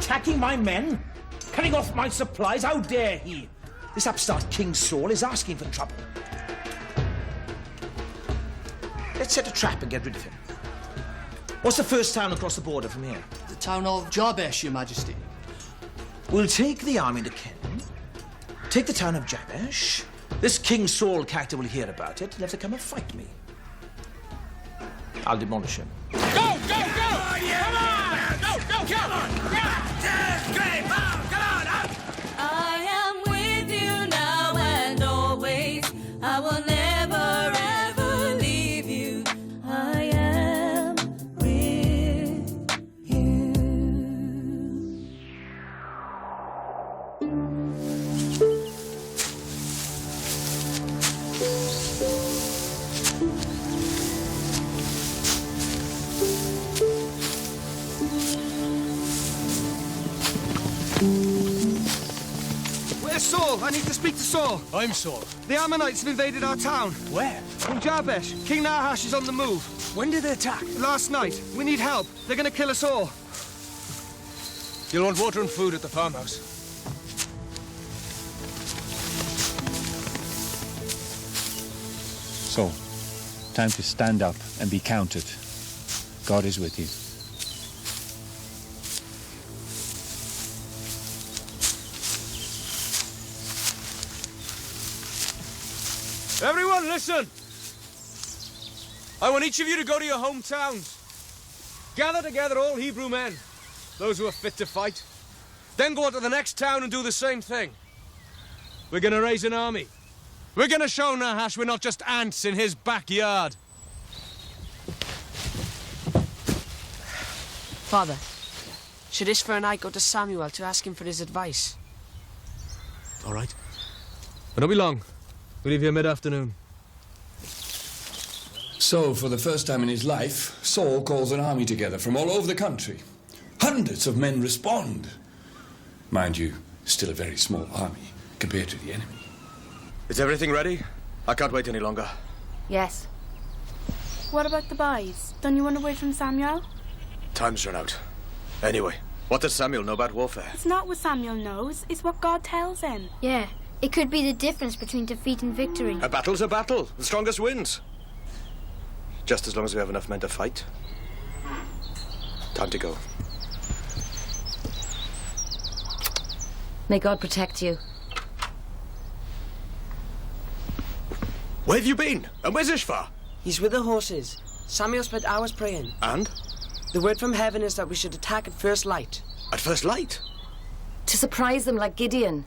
attacking my men? Cutting off my supplies? How dare he? This upstart King Saul is asking for trouble. Let's set a trap and get rid of him. What's the first town across the border from here? The town of Jabesh, Your Majesty. We'll take the army to Ken, take the town of Jabesh. This King Saul character will hear about it and have to come and fight me. I'll demolish him. Go, go, go! Oh, yeah. Come on! Go, go, go! Come on! Great, come on, up! I am with you now and always. I will never ever leave you. I am with you. Where's Saul? I need to speak to Saul. I'm Saul. The Ammonites have invaded our town. Where? From Jabesh. King Nahash is on the move. When did they attack? Last night. We need help. They're going to kill us all. You'll want water and food at the farmhouse. So, time to stand up and be counted. God is with you. Everyone, listen! I want each of you to go to your hometowns. Gather together all Hebrew men, those who are fit to fight. Then go on to the next town and do the same thing. We're gonna raise an army. We're gonna show Nahash we're not just ants in his backyard. Father, should Ishva and I go to Samuel to ask him for his advice? All right. But don't be long. We leave here mid-afternoon. So, for the first time in his life, Saul calls an army together from all over the country. Hundreds of men respond. Mind you, still a very small army compared to the enemy. Is everything ready? I can't wait any longer. Yes. What about the boys? Don't you want to wait from Samuel? Time's run out. Anyway, what does Samuel know about warfare? It's not what Samuel knows, it's what God tells him. Yeah, it could be the difference between defeat and victory. A battle's a battle. The strongest wins. Just as long as we have enough men to fight. Time to go. May God protect you. Where have you been? And where's Ishva? He's with the horses. Samuel spent hours praying. And? The word from heaven is that we should attack at first light. At first light? To surprise them like Gideon.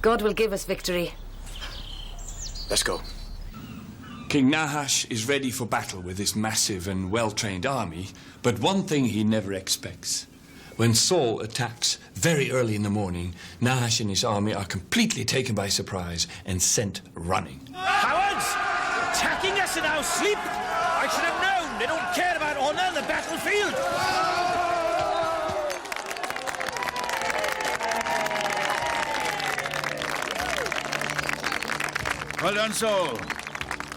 God will give us victory. Let's go. King Nahash is ready for battle with this massive and well-trained army, but one thing he never expects. When Saul attacks very early in the morning, Nahash and his army are completely taken by surprise and sent running. Cowards! Attacking us in our sleep! I should have known! They don't care about honor in the battlefield! Well done, Saul.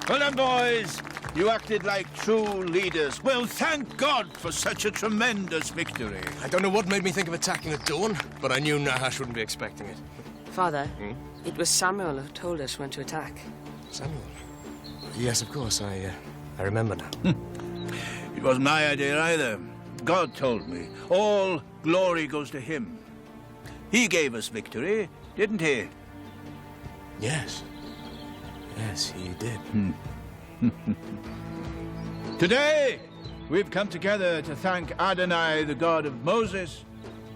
Well done, boys. You acted like true leaders. Well, thank God for such a tremendous victory. I don't know what made me think of attacking at dawn, but I knew Nahash wouldn't be expecting it. Father, it was Samuel who told us when to attack. Samuel? Yes, of course. I remember now. It wasn't my idea either. God told me. All glory goes to him. He gave us victory, didn't he? Yes. Yes, he did. Today, we've come together to thank Adonai, the God of Moses,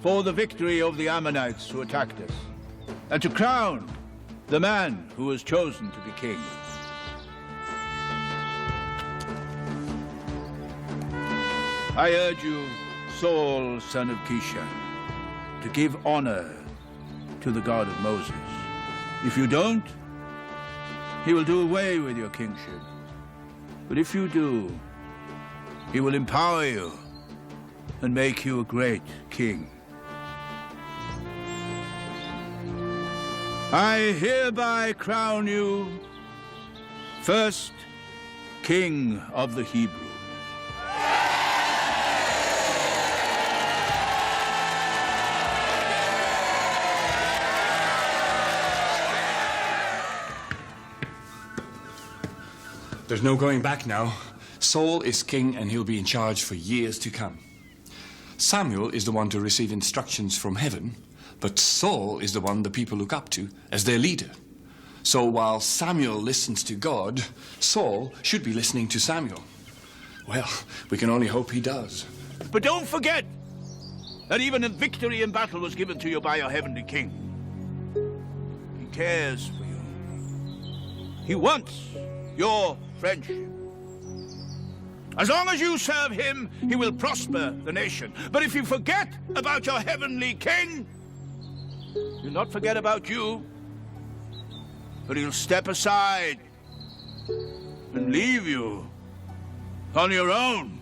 for the victory over the Ammonites who attacked us, and to crown the man who was chosen to be king. I urge you, Saul, son of Kishan, to give honor to the God of Moses. If you don't, he will do away with your kingship. But if you do, he will empower you and make you a great king. I hereby crown you first king of the Hebrews. There's no going back now. Saul is king and he'll be in charge for years to come. Samuel is the one to receive instructions from heaven, but Saul is the one the people look up to as their leader. So while Samuel listens to God, Saul should be listening to Samuel. Well, we can only hope he does. But don't forget that even a victory in battle was given to you by your heavenly king. He cares for you. He wants your friendship. As long as you serve him, he will prosper the nation. But if you forget about your heavenly king, he'll not forget about you, but he'll step aside and leave you on your own.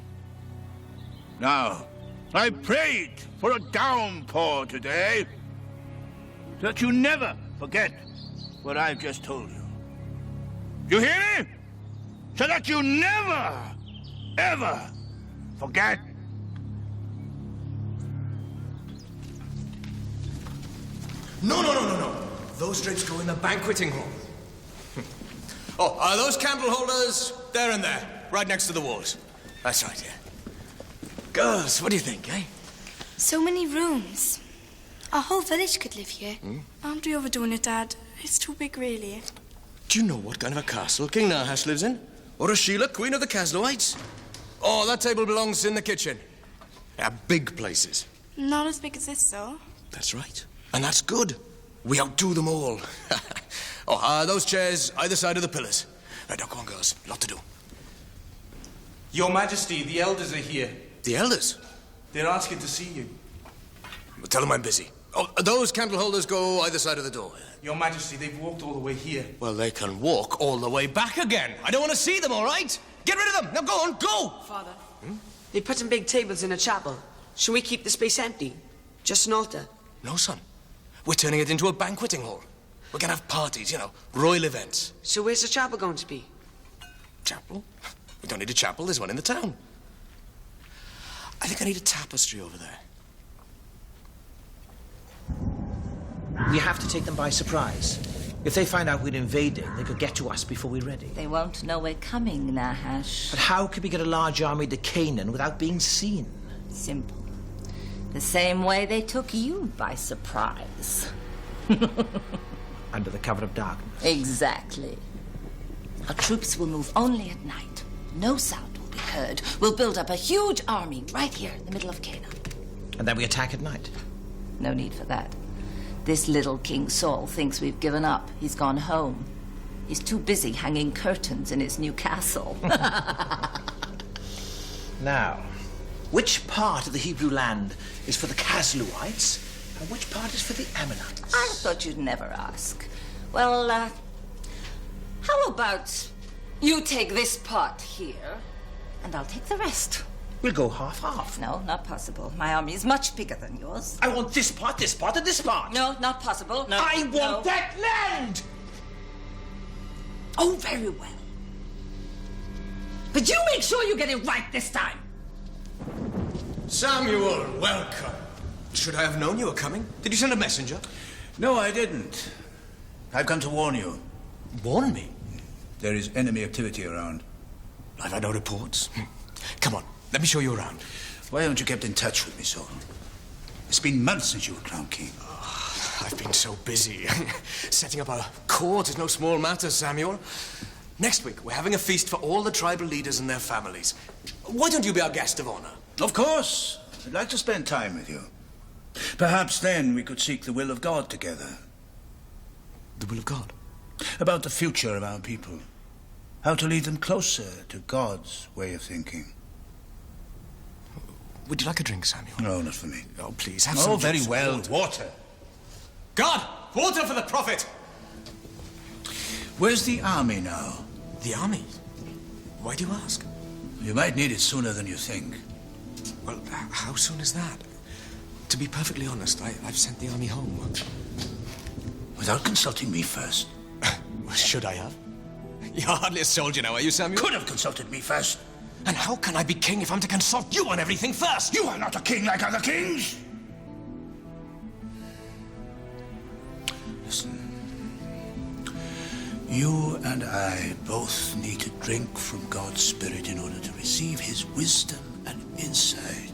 Now, I prayed for a downpour today, so that you never forget what I've just told you. You hear me? So that you never, ever forget. No. Those drapes go in the banqueting hall. Oh, are those candle holders there and there, right next to the walls? That's right, yeah. Girls, what do you think, eh? So many rooms. Our whole village could live here. Aren't we overdoing it, Dad? It's too big, really. Do you know what kind of a castle King Nahash lives in? Or a Sheila, Queen of the Casloites? Oh, that table belongs in the kitchen. Yeah, big places. Not as big as this, though. That's right. And that's good. We outdo them all. Oh, those chairs either side of the pillars. Right, now, come on, girls. Lot to do. Your Majesty, the elders are here. The elders? They're asking to see you. Well, tell them I'm busy. Oh, those candle holders go either side of the door. Your Majesty, they've walked all the way here. Well, they can walk all the way back again. I don't want to see them, all right? Get rid of them. Now, go on, go! Father, they put some big tables in a chapel. Should we keep the space empty? Just an altar? No, son. We're turning it into a banqueting hall. We're going to have parties, you know, royal events. So where's the chapel going to be? Chapel? We don't need a chapel. There's one in the town. I think I need a tapestry over there. We have to take them by surprise. If they find out we're invading, they could get to us before we're ready. They won't know we're coming, Nahash. But how could we get a large army to Canaan without being seen? Simple. The same way they took you by surprise. Under the cover of darkness. Exactly. Our troops will move only at night. No sound will be heard. We'll build up a huge army right here in the middle of Canaan. And then we attack at night. No need for that. This little King Saul thinks we've given up. He's gone home. He's too busy hanging curtains in his new castle. Now, which part of the Hebrew land is for the Casluites, and which part is for the Ammonites? I thought you'd never ask. Well, how about you take this part here, and I'll take the rest. We'll go half-half. No, not possible. My army is much bigger than yours. I want this part, and this part. No, not possible. No. I want that land! Oh, very well. But you make sure you get it right this time. Samuel, welcome. Should I have known you were coming? Did you send a messenger? No, I didn't. I've come to warn you. Warn me? There is enemy activity around. I've had no reports. Come on, let me show you around. Why haven't you kept in touch with me, Saul? It's been months since you were crowned king. Oh, I've been so busy. Setting up a court is no small matter, Samuel. Next week, we're having a feast for all the tribal leaders and their families. Why don't you be our guest of honor? Of course. I'd like to spend time with you. Perhaps then we could seek the will of God together. The will of God? About the future of our people. How to lead them closer to God's way of thinking. Would you like a drink, Samuel? No, not for me. Oh, please, have some Oh, very juice. well. Water. God! Water for the prophet! Where's the army now? The army? Why do you ask? You might need it sooner than you think. Well, how soon is that? To be perfectly honest, I've sent the army home. Without consulting me first? Well, should I have? You're hardly a soldier now, are you, Samuel? Could have consulted me first. And how can I be king if I'm to consult you on everything first? You are not a king like other kings! Listen. You and I both need to drink from God's Spirit in order to receive his wisdom and insight.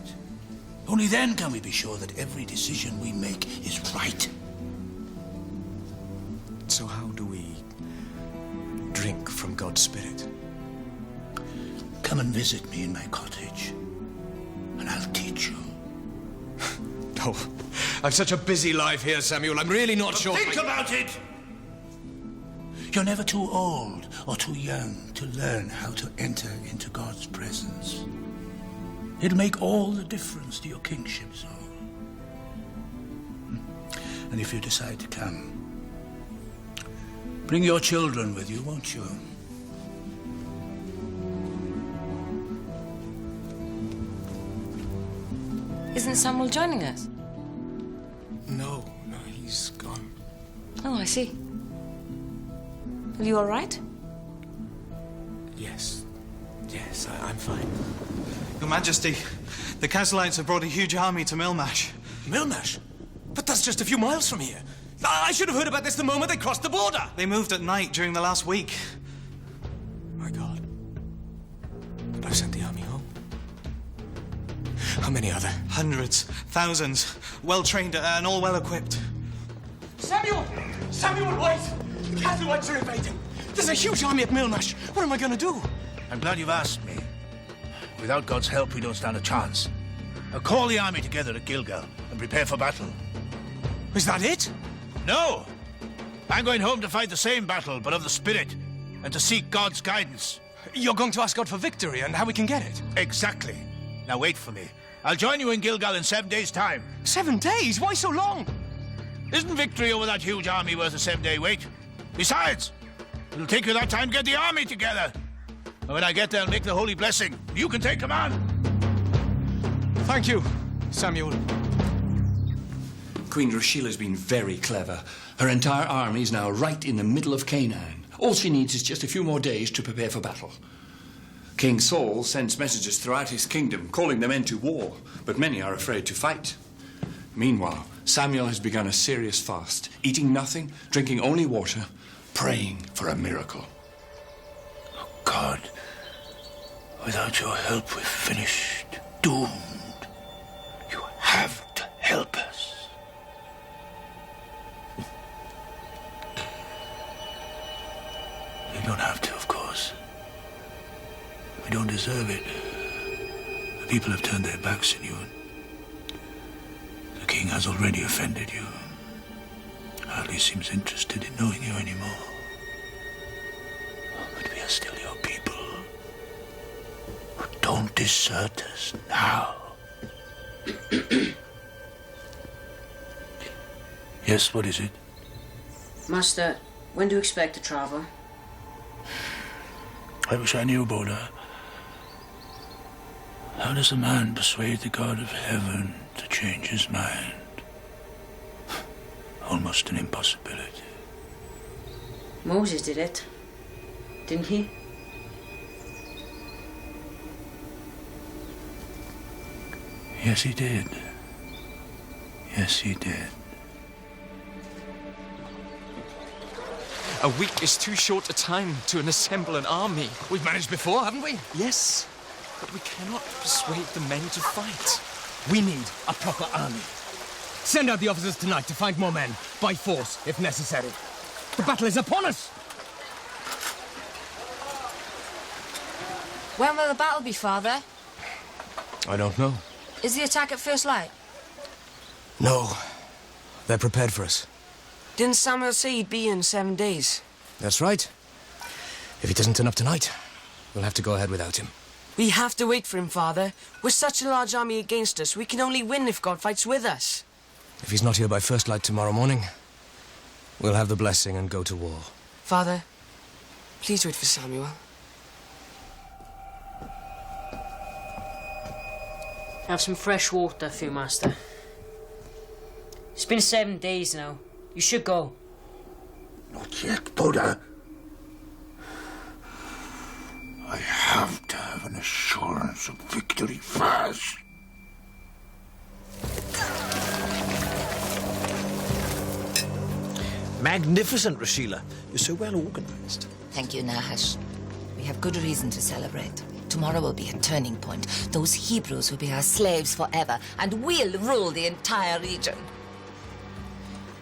Only then can we be sure that every decision we make is right. So how do we drink from God's Spirit? Come and visit me in my cottage, and I'll teach you. Oh, I've such a busy life here, Samuel. I'm really not sure. Think about it! You're never too old or too young to learn how to enter into God's presence. It'll make all the difference to your kingship, Saul. And if you decide to come, bring your children with you, won't you? Isn't Samuel joining us? No, he's gone. Oh, I see. Are you all right? Yes, I'm fine. Your Majesty, the Caslites have brought a huge army to Milmash. Milmash? But that's just a few miles from here. I should have heard about this the moment they crossed the border. They moved at night during the last week. My God. But I've sent the army home. How many are there? Hundreds, thousands, well-trained and all well-equipped. Samuel! Samuel, wait! The Caslites are invading. There's a huge army at Milmash. What am I going to do? I'm glad you've asked me. Without God's help, we don't stand a chance. Now call the army together at Gilgal and prepare for battle. Is that it? No! I'm going home to fight the same battle, but of the Spirit, and to seek God's guidance. You're going to ask God for victory and how we can get it? Exactly. Now wait for me. I'll join you in Gilgal in 7 days' time. 7 days? Why so long? Isn't victory over that huge army worth a 7-day wait? Besides, it'll take you that time to get the army together. And when I get there, I'll make the holy blessing. You can take command. Thank you, Samuel. Queen Rashila's been very clever. Her entire army is now right in the middle of Canaan. All she needs is just a few more days to prepare for battle. King Saul sends messages throughout his kingdom, calling the men to war, but many are afraid to fight. Meanwhile, Samuel has begun a serious fast, eating nothing, drinking only water, praying for a miracle. Oh, God, without your help, we're finished, doomed. You have to help us. You don't have to, of course. We don't deserve it. The people have turned their backs on you. The king has already offended you. Hardly seems interested in knowing you anymore. But we are still your people. Don't desert us now. Yes, what is it? Master, when do you expect to travel? I wish I knew, Boda. How does a man persuade the God of heaven to change his mind? Almost an impossibility. Moses did it, didn't he? Yes, he did. Yes, he did. A week is too short a time to assemble an army. We've managed before, haven't we? Yes, but we cannot persuade the men to fight. We need a proper army. Send out the officers tonight to find more men, by force, if necessary. The battle is upon us! When will the battle be, Father? I don't know. Is the attack at first light? No. They're prepared for us. Didn't Samuel say he'd be in 7 days? That's right. If he doesn't turn up tonight, we'll have to go ahead without him. We have to wait for him, Father. With such a large army against us, we can only win if God fights with us. If he's not here by first light tomorrow morning, we'll have the blessing and go to war. Father, please wait for Samuel. Have some fresh water for you, Master. It's been 7 days now. You should go. Not yet, Boda. I have to have an assurance of victory first. Magnificent, Rashila. You're so well organized. Thank you, Nahash. We have good reason to celebrate. Tomorrow will be a turning point. Those Hebrews will be our slaves forever, and we'll rule the entire region.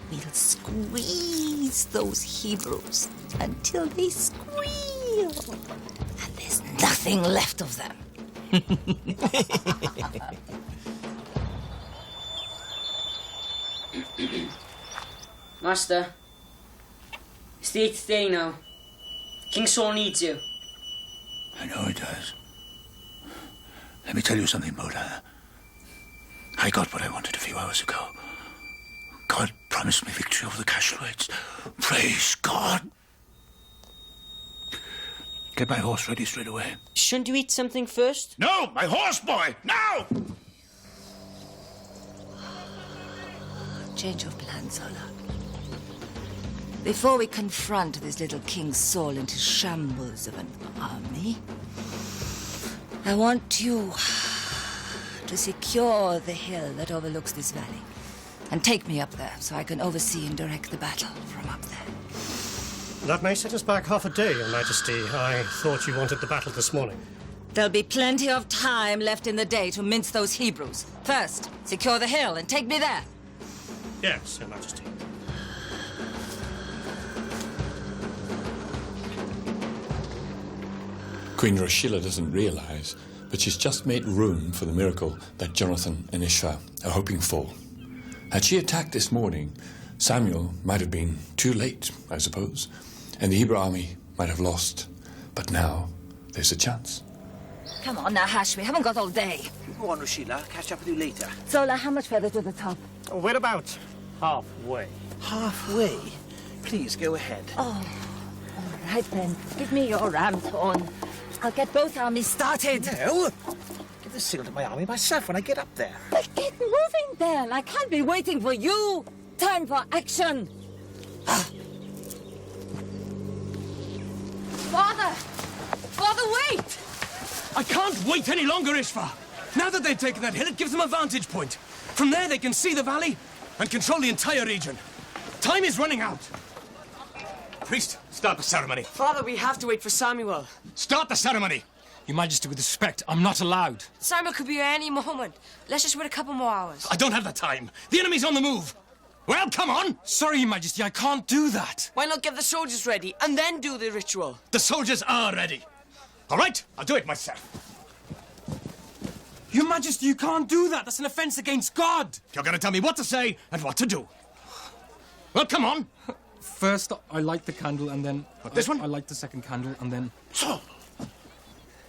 We'll squeeze those Hebrews until they squeal, and there's nothing left of them. Master, it's the 8th day now. King Saul needs you. I know he does. Let me tell you something, Mola. I got what I wanted a few hours ago. God promised me victory over the Cashloids. Praise God. Get my horse ready straight away. Shouldn't you eat something first? No, my horse, boy! Now! Change of plans, Zola. Before we confront this little King Saul and his shambles of an army, I want you to secure the hill that overlooks this valley and take me up there so I can oversee and direct the battle from up there. That may set us back half a day, Your Majesty. I thought you wanted the battle this morning. There'll be plenty of time left in the day to mince those Hebrews. First, secure the hill and take me there. Yes, Your Majesty. Queen Rashila doesn't realize, but she's just made room for the miracle that Jonathan and Ishva are hoping for. Had she attacked this morning, Samuel might have been too late, I suppose, and the Hebrew army might have lost. But now, there's a chance. Come on, Nahash, we haven't got all day. Go on, Rashila. I'll catch up with you later. Zola, how much further to the top? We're about halfway. Halfway? Please, go ahead. Oh, all right then. Give me your ram's horn. I'll get both armies started. No. Give the signal to my army myself when I get up there. But get moving then. I can't be waiting for you. Time for action. Father! Father, wait! I can't wait any longer, Ishva. Now that they've taken that hill, it gives them a vantage point. From there, they can see the valley and control the entire region. Time is running out. Priest, start the ceremony. Father, we have to wait for Samuel. Start the ceremony. Your Majesty, with respect, I'm not allowed. Samuel could be here any moment. Let's just wait a couple more hours. I don't have the time. The enemy's on the move. Well, come on. Sorry, Your Majesty, I can't do that. Why not get the soldiers ready and then do the ritual? The soldiers are ready. All right, I'll do it myself. Your Majesty, you can't do that. That's an offense against God. You're going to tell me what to say and what to do. Well, come on. First, I light the candle, and then... This one? I light the second candle, and then... Saul!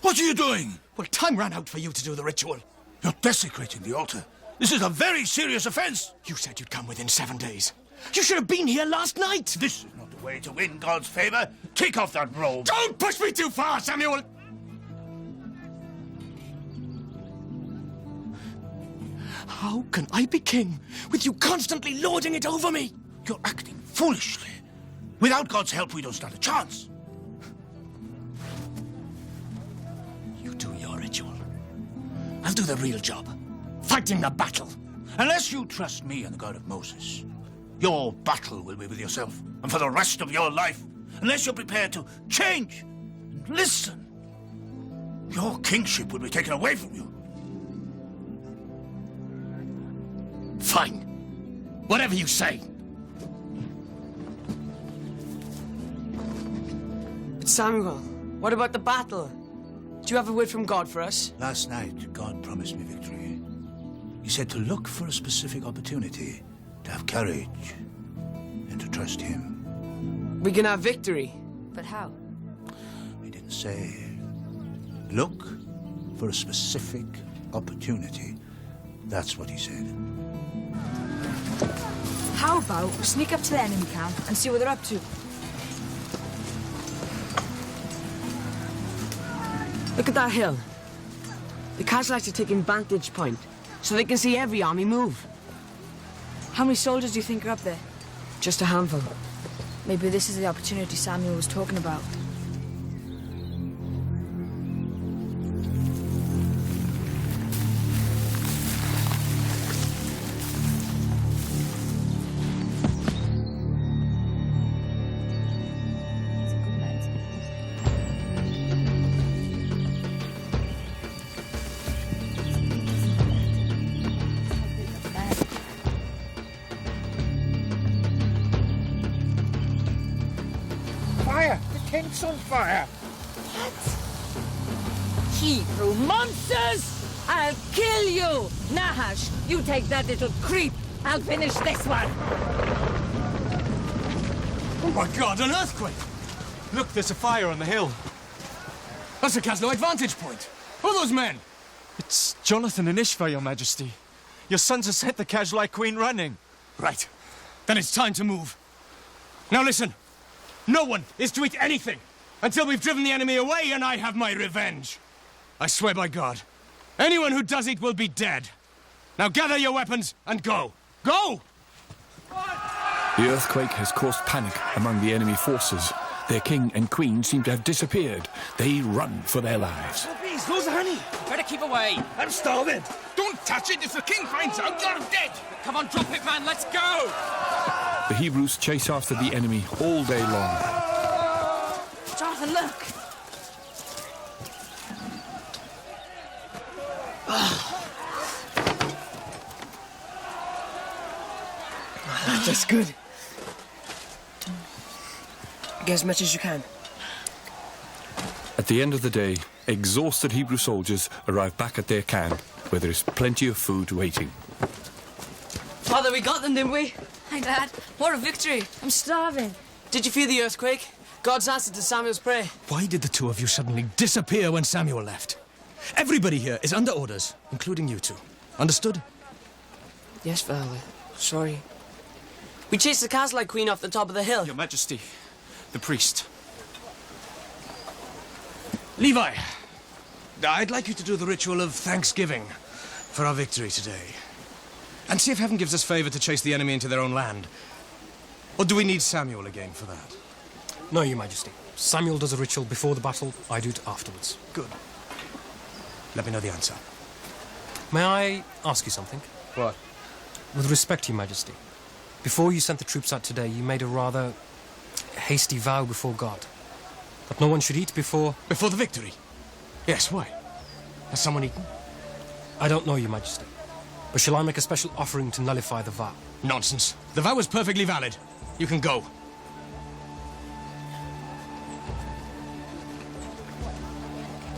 What are you doing? Well, time ran out for you to do the ritual. You're desecrating the altar. This is a very serious offense. You said you'd come within 7 days. You should have been here last night. This is not the way to win God's favor. Take off that robe. Don't push me too far, Samuel. How can I be king with you constantly lording it over me? You're acting foolishly. Without God's help, we don't stand a chance. You do your ritual. I'll do the real job. Fighting the battle. Unless you trust me and the God of Moses, your battle will be with yourself, and for the rest of your life. Unless you're prepared to change and listen, your kingship will be taken away from you. Fine. Whatever you say. But Samuel, what about the battle? Do you have a word from God for us? Last night, God promised me victory. He said to look for a specific opportunity, to have courage, and to trust him. We can have victory. But how? He didn't say. Look for a specific opportunity. That's what he said. How about we sneak up to the enemy camp and see what they're up to? Look at that hill. The Cashlights are taking vantage point, so they can see every army move. How many soldiers do you think are up there? Just a handful. Maybe this is the opportunity Samuel was talking about. tent's on fire. Hebrew monsters! I'll kill you! Nahash, you take that little creep. I'll finish this one. Oh my God, an earthquake! Look, there's a fire on the hill. That's a Casloite vantage point. Who are those men? It's Jonathan and Ishva, Your Majesty. Your sons have set the Kazlai Queen running. Right. Then it's time to move. Now listen. No one is to eat anything until we've driven the enemy away and I have my revenge. I swear by God, anyone who does it will be dead. Now gather your weapons and go. Go! The earthquake has caused panic among the enemy forces. Their king and queen seem to have disappeared. They run for their lives. Please, who's the honey? Better keep away. I'm starving. Don't touch it. If the king finds out, you're dead. Come on, drop it, man. Let's go. The Hebrews chase after the enemy all day long. Jonathan, look. That's good. Get as much as you can. At the end of the day, exhausted Hebrew soldiers arrive back at their camp, where there is plenty of food waiting. Father, we got them, didn't we? Hi, Dad. What a victory. I'm starving. Did you feel the earthquake? God's answer to Samuel's prayer. Why did the two of you suddenly disappear when Samuel left? Everybody here is under orders, including you two. Understood? Yes, Father. Sorry. We chased the Caslight Queen off the top of the hill. Your Majesty, the priest. Levi, I'd like you to do the ritual of thanksgiving for our victory today. And see if heaven gives us favor to chase the enemy into their own land. Or do we need Samuel again for that? No, Your Majesty. Samuel does a ritual before the battle, I do it afterwards. Good. Let me know the answer. May I ask you something? What? With respect, Your Majesty, before you sent the troops out today, you made a rather hasty vow before God that no one should eat before... Before the victory? Yes, why? Has someone eaten? I don't know, Your Majesty. But shall I make a special offering to nullify the vow? Nonsense. The vow was perfectly valid. You can go.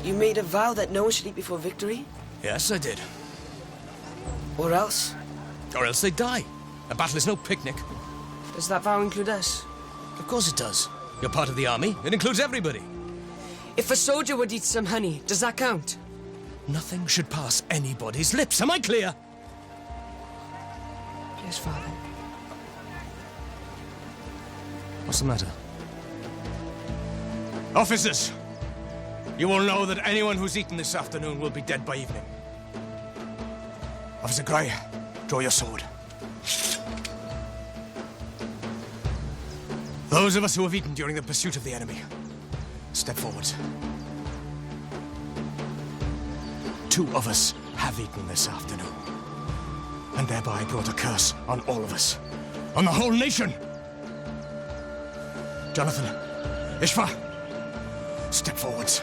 You made a vow that no one should eat before victory? Yes, I did. Or else? Or else they die. A battle is no picnic. Does that vow include us? Of course it does. You're part of the army. It includes everybody. If a soldier would eat some honey, does that count? Nothing should pass anybody's lips. Am I clear? Yes, Father. What's the matter? Officers! You will know that anyone who's eaten this afternoon will be dead by evening. Officer Gray, draw your sword. Those of us who have eaten during the pursuit of the enemy, step forwards. 2 of us have eaten this afternoon, and thereby brought a curse on all of us, on the whole nation. Jonathan, Ishva, step forwards.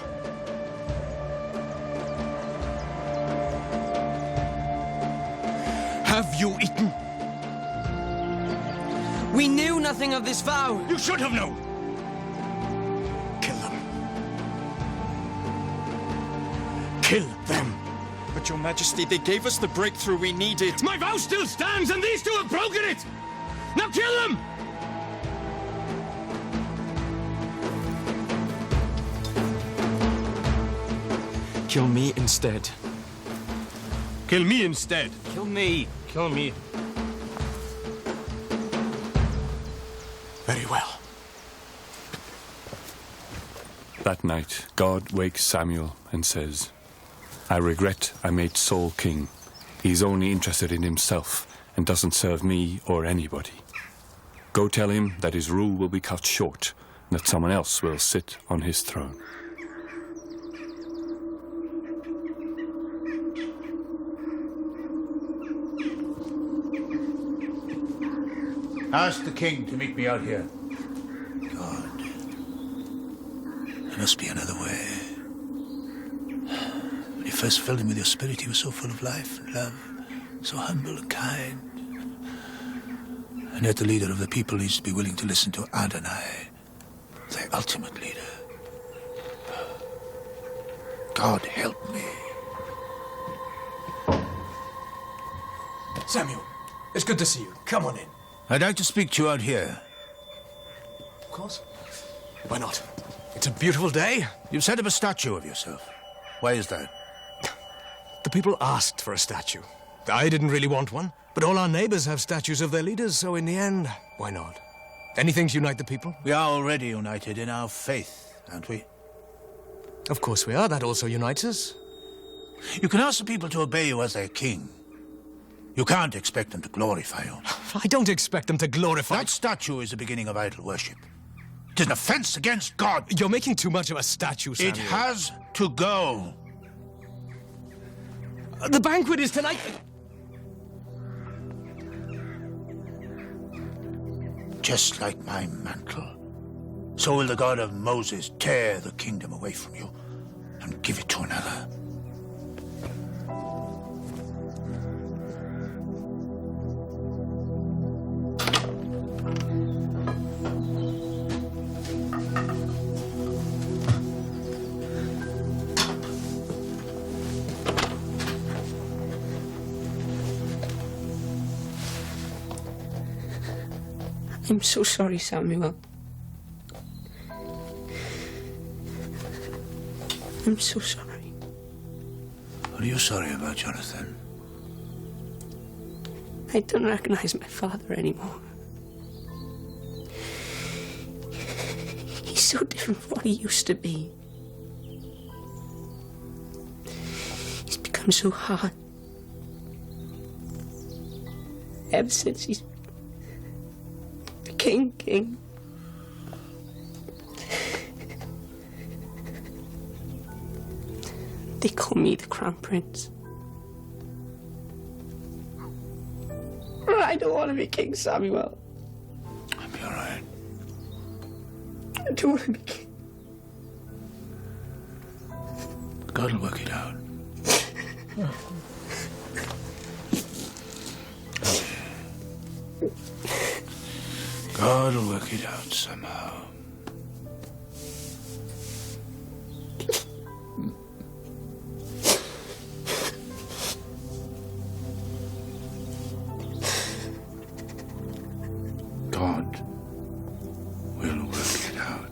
Have you eaten? We knew nothing of this vow. You should have known. Kill them. Kill them. But Your Majesty, they gave us the breakthrough we needed. My vow still stands, and these 2 have broken it. Now kill them! Kill me instead. Kill me instead. Kill me. Kill me. Very well. That night, God wakes Samuel and says, I regret I made Saul king. He's only interested in himself and doesn't serve me or anybody. Go tell him that his rule will be cut short and that someone else will sit on his throne. Ask the king to meet me out here. God, there must be another way. When you first filled him with your spirit, he was so full of life and love, so humble and kind. And yet the leader of the people needs to be willing to listen to Adonai, their ultimate leader. God help me. Samuel, it's good to see you. Come on in. I'd like to speak to you out here. Of course. Why not? It's a beautiful day. You've set up a statue of yourself. Why is that? The people asked for a statue. I didn't really want one, but all our neighbors have statues of their leaders, so in the end, why not? Anything to unite the people? We are already united in our faith, aren't we? Of course we are. That also unites us. You can ask the people to obey you as their king. You can't expect them to glorify you. I don't expect them to glorify... That statue is the beginning of idol worship. It is an offense against God. You're making too much of a statue, Samuel. It has to go. The banquet is tonight. Just like my mantle, so will the God of Moses tear the kingdom away from you and give it to another. I'm so sorry, Samuel. I'm so sorry. What are you sorry about, Jonathan? I don't recognize my father anymore. He's so different from what he used to be. He's become so hard. Ever since he's king. They call me the Crown Prince. But I don't want to be King, Samuel. I'll be all right. I don't want to be king. God will work it out. God will work it out somehow. God will work it out.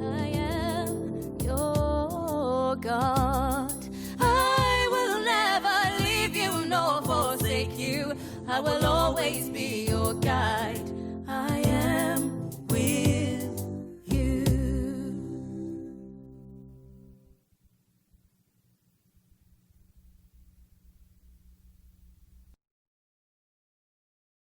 I am your God. I will never leave you nor forsake you. I will always be your guide.